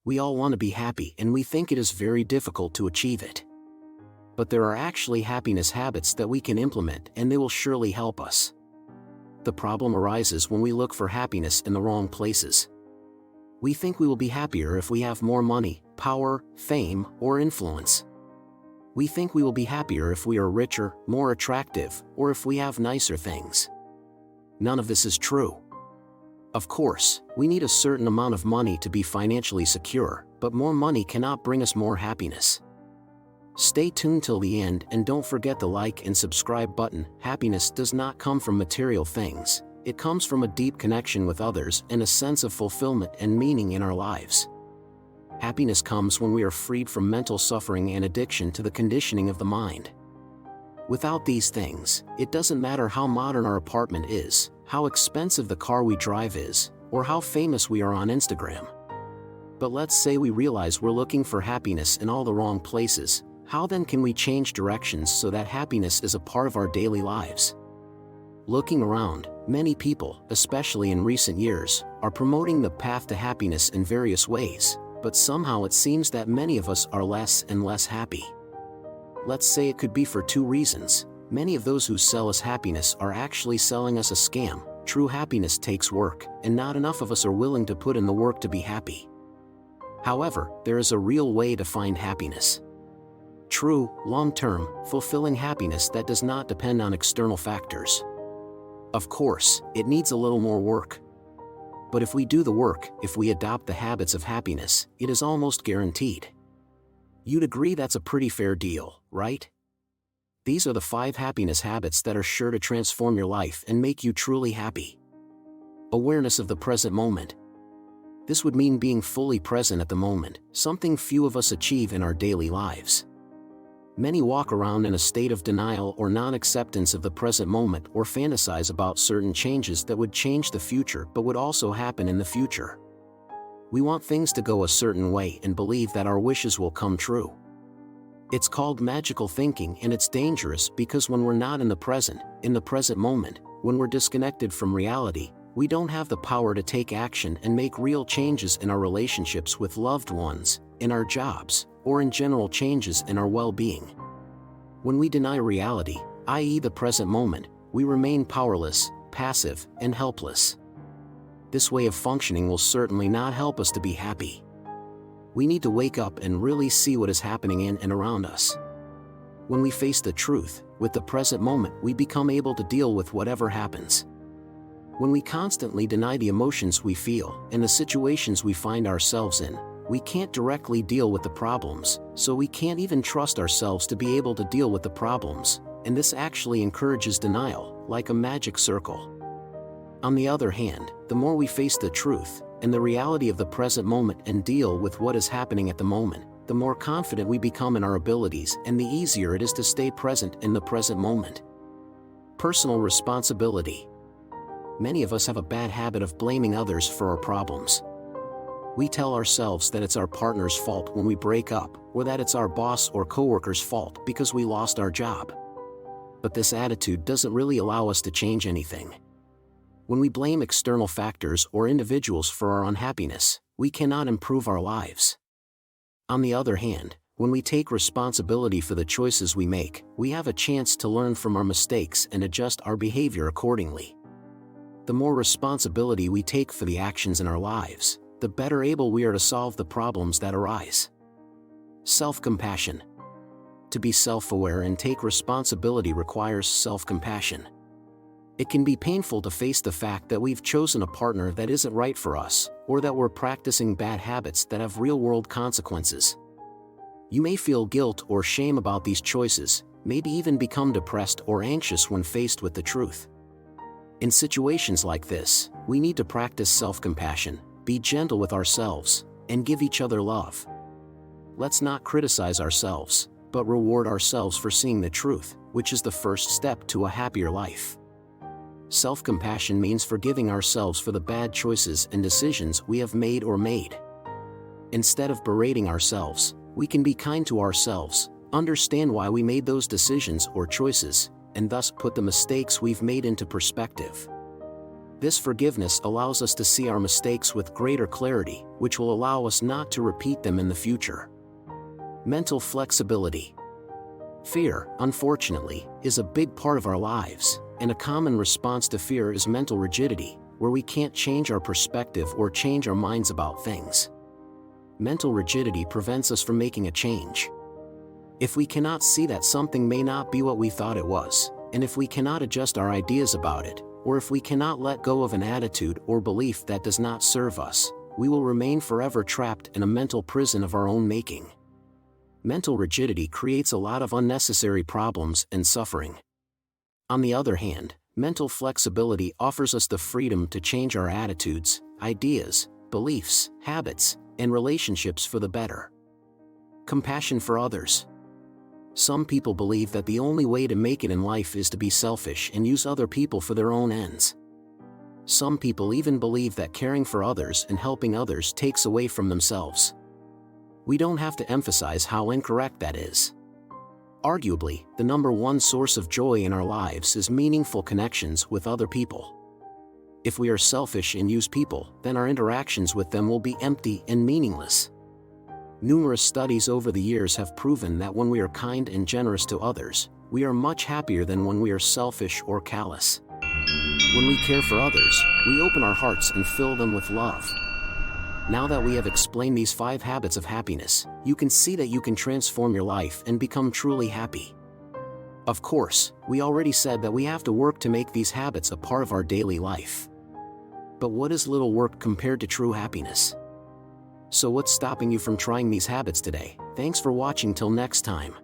We all want to be happy and we think it is very difficult to achieve it. But there are actually happiness habits that we can implement and they will surely help us. The problem arises when we look for happiness in the wrong places. We think we will be happier if we have more money, power, fame, or influence. We think we will be happier if we are richer, more attractive, or if we have nicer things. None of this is true. Of course, we need a certain amount of money to be financially secure, but more money cannot bring us more happiness. Stay tuned till the end and don't forget the like and subscribe button. Happiness does not come from material things, it comes from a deep connection with others and a sense of fulfillment and meaning in our lives. Happiness comes when we are freed from mental suffering and addiction to the conditioning of the mind. Without these things, it doesn't matter how modern our apartment is, how expensive the car we drive is, or how famous we are on Instagram. But let's say we realize we're looking for happiness in all the wrong places. How then can we change directions so that happiness is a part of our daily lives? Looking around, many people, especially in recent years, are promoting the path to happiness in various ways, but somehow it seems that many of us are less and less happy. Let's say it could be for two reasons. Many of those who sell us happiness are actually selling us a scam. True happiness takes work, and not enough of us are willing to put in the work to be happy. However, there is a real way to find happiness. True, long-term, fulfilling happiness that does not depend on external factors. Of course, it needs a little more work. But if we do the work, if we adopt the habits of happiness, it is almost guaranteed. You'd agree that's a pretty fair deal, right? These are the 5 happiness habits that are sure to transform your life and make you truly happy. Awareness of the present moment. This would mean being fully present at the moment, something few of us achieve in our daily lives. Many walk around in a state of denial or non-acceptance of the present moment or fantasize about certain changes that would change the future but would also happen in the future. We want things to go a certain way and believe that our wishes will come true. It's called magical thinking, and it's dangerous because when we're not in the present moment, when we're disconnected from reality, we don't have the power to take action and make real changes in our relationships with loved ones, in our jobs, or in general changes in our well-being. When we deny reality, i.e. the present moment, we remain powerless, passive, and helpless. This way of functioning will certainly not help us to be happy. We need to wake up and really see what is happening in and around us. When we face the truth, with the present moment, we become able to deal with whatever happens. When we constantly deny the emotions we feel and the situations we find ourselves in, we can't directly deal with the problems, so we can't even trust ourselves to be able to deal with the problems, and this actually encourages denial, like a magic circle. On the other hand, the more we face the truth and the reality of the present moment and deal with what is happening at the moment, the more confident we become in our abilities and the easier it is to stay present in the present moment. Personal responsibility. Many of us have a bad habit of blaming others for our problems. We tell ourselves that it's our partner's fault when we break up, or that it's our boss or coworker's fault because we lost our job. But this attitude doesn't really allow us to change anything. When we blame external factors or individuals for our unhappiness, we cannot improve our lives. On the other hand, when we take responsibility for the choices we make, we have a chance to learn from our mistakes and adjust our behavior accordingly. The more responsibility we take for the actions in our lives, the better able we are to solve the problems that arise. Self-compassion. To be self-aware and take responsibility requires self-compassion. It can be painful to face the fact that we've chosen a partner that isn't right for us, or that we're practicing bad habits that have real-world consequences. You may feel guilt or shame about these choices, maybe even become depressed or anxious when faced with the truth. In situations like this, we need to practice self-compassion, be gentle with ourselves, and give each other love. Let's not criticize ourselves, but reward ourselves for seeing the truth, which is the first step to a happier life. Self-compassion means forgiving ourselves for the bad choices and decisions we have made. Instead of berating ourselves, we can be kind to ourselves, understand why we made those decisions or choices, and thus put the mistakes we've made into perspective. This forgiveness allows us to see our mistakes with greater clarity, which will allow us not to repeat them in the future. Mental flexibility. Fear, unfortunately, is a big part of our lives, and a common response to fear is mental rigidity, where we can't change our perspective or change our minds about things. Mental rigidity prevents us from making a change. If we cannot see that something may not be what we thought it was, and if we cannot adjust our ideas about it, or if we cannot let go of an attitude or belief that does not serve us, we will remain forever trapped in a mental prison of our own making. Mental rigidity creates a lot of unnecessary problems and suffering. On the other hand, mental flexibility offers us the freedom to change our attitudes, ideas, beliefs, habits, and relationships for the better. Compassion for others. Some people believe that the only way to make it in life is to be selfish and use other people for their own ends. Some people even believe that caring for others and helping others takes away from themselves. We don't have to emphasize how incorrect that is. Arguably, the number one source of joy in our lives is meaningful connections with other people. If we are selfish and use people, then our interactions with them will be empty and meaningless. Numerous studies over the years have proven that when we are kind and generous to others, we are much happier than when we are selfish or callous. When we care for others, we open our hearts and fill them with love. Now that we have explained these 5 habits of happiness, you can see that you can transform your life and become truly happy. Of course, we already said that we have to work to make these habits a part of our daily life. But what is little work compared to true happiness? So what's stopping you from trying these habits today? Thanks for watching till next time.